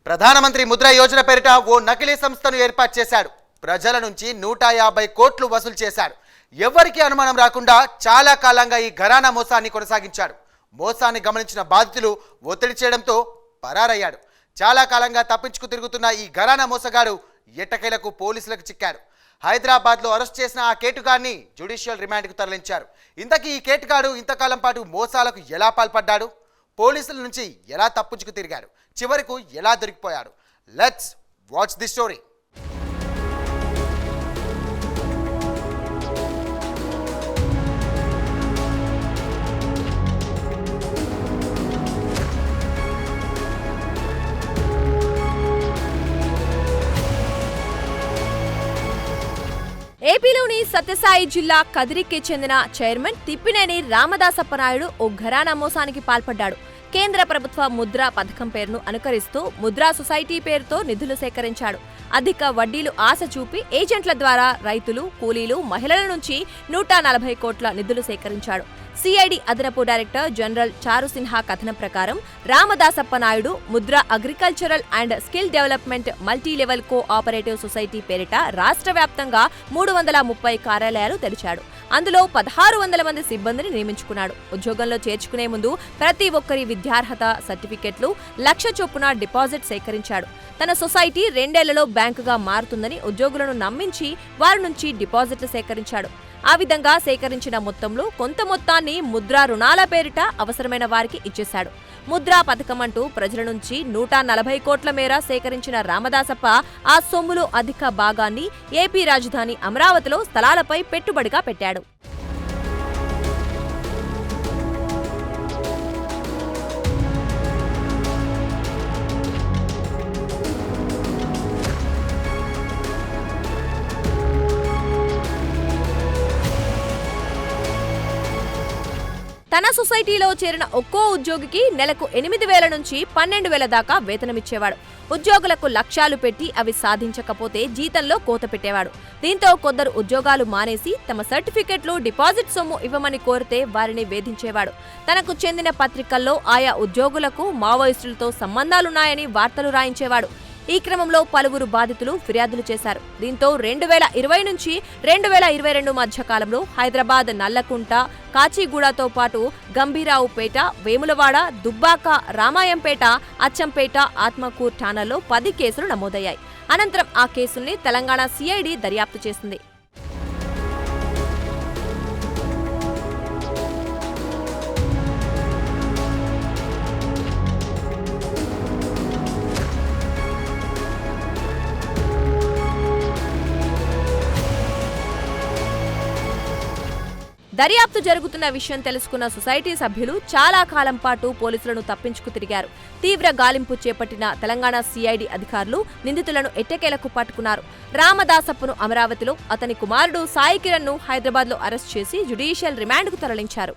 ప్రధానమంత్రి ముద్ర యోజన పేరిట ఓ నకిలీ సంస్థను ఏర్పాటు చేశాడు. ప్రజల నుంచి 150 కోట్లు వసూలు చేశాడు. ఎవరికి అనుమానం రాకుండా చాలా కాలంగా ఈ ఘరానా మోసాన్ని కొనసాగించాడు. మోసాన్ని గమనించిన బాధితులు ఒత్తిడి చేయడంతో పరారయ్యాడు. చాలా కాలంగా తప్పించుకు తిరుగుతున్న ఈ ఘరానా మోసగాడు ఎట్టకేలకు పోలీసులకు చిక్కాడు. హైదరాబాద్లో అరెస్ట్ చేసిన ఆ కేటుగాడిని జ్యుడిషియల్ రిమాండ్కు తరలించారు. ఇంతకీ ఈ కేటుగాడు ఇంతకాలం పాటు మోసాలకు ఎలా పాల్పడ్డాడు, పోలీసుల నుంచి ఎలా తప్పించుకు తిరిగాడు, చివరకు ఎలా దొరికిపోయాడు? Let's watch the story. ఏపీలోని సత్యసాయి జిల్లా కదిరికి చెందిన చైర్మన్ తిప్పినేని రామదాసప్పనాయుడు ఓ ఘరానా మోసానికి పాల్పడ్డాడు. కేంద్ర ప్రభుత్వ ముద్ర పథకం పేరును అనుకరిస్తూ ముద్రా సొసైటీ పేరుతో నిధులు సేకరించాడు. అధిక వడ్డీలు ఆశ చూపి ఏజెంట్ల ద్వారా రైతులు, కూలీలు, మహిళల నుంచి 140 కోట్ల నిధులు సేకరించాడు. సిఐడి అదనపు డైరెక్టర్ జనరల్ చారు సిన్హా కథనం ప్రకారం Ramadasappa Naidu Mudra agricultural and skill development multilevel cooperative society పేరిట రాష్ట్ర వ్యాప్తంగా 330 కార్యాలయాలు తెరిచాడు. అందులో 1600 మంది సిబ్బందిని నియమించుకున్నాడు. ఉద్యోగంలో చేర్చుకునే ముందు ప్రతి ఒక్కరి విద్యార్హత సర్టిఫికెట్లు 1,00,000 చొప్పున డిపాజిట్ సేకరించాడు. తన సొసైటీ 2 ఏళ్లలో బ్యాంకుగా మారుతుందని ఉద్యోగులను నమ్మించి వారి నుంచి డిపాజిట్లు సేకరించాడు. ఆ విధంగా సేకరించిన మొత్తంలో కొంత మొత్తాన్ని ముద్రా రుణాల పేరిట అవసరమైన వారికి ఇచ్చేశాడు. ముద్రా పథకం అంటూ ప్రజల నుంచి 140 కోట్ల మేర సేకరించిన రామదాసప్ప ఆ సొమ్ములో అధిక భాగాన్ని ఏపీ రాజధాని అమరావతిలో స్థలాలపై పెట్టుబడిగా పెట్టాడు. తన సొసైటీలో చేరిన ఒక్కో ఉద్యోగికి నెలకు 8,000 నుంచి 12,000 దాకా వేతనమిచ్చేవాడు. ఉద్యోగులకు లక్ష్యాలు పెట్టి అవి సాధించకపోతే జీతంలో కోత పెట్టేవాడు. దీంతో కొందరు ఉద్యోగాలు మానేసి తమ సర్టిఫికెట్లు, డిపాజిట్ సొమ్ము ఇవ్వమని కోరితే వారిని వేధించేవాడు. తనకు చెందిన పత్రికల్లో ఆయా ఉద్యోగులకు మావోయిస్టులతో సంబంధాలున్నాయని వార్తలు రాయించేవాడు. ఈ క్రమంలో పలువురు బాధితులు ఫిర్యాదులు చేశారు. దీంతో 2020 నుంచి 2022 మధ్య కాలంలో హైదరాబాద్ నల్లకుంట, కాచిగూడతో పాటు గంభీరావుపేట, వేములవాడ, దుబ్బాక, రామాయంపేట, అచ్చంపేట, ఆత్మకూర్ ఠాణాల్లో 10 కేసులు నమోదయ్యాయి. అనంతరం ఆ కేసుల్ని తెలంగాణ సిఐడి దర్యాప్తు చేసింది. దర్యాప్తు జరుగుతున్న విషయం తెలుసుకున్న సొసైటీ సభ్యులు చాలా కాలం పాటు పోలీసులను తప్పించుకు తిరిగారు. తీవ్ర గాలింపు చేపట్టిన తెలంగాణ సిఐడి అధికారులు నిందితులను ఎట్టకేలకు పట్టుకున్నారు. రామదాసప్పను అమరావతిలో, అతని కుమారుడు సాయి కిరణ్ ను హైదరాబాద్లో అరెస్ట్ చేసి జ్యుడిషియల్ రిమాండ్కు తరలించారు.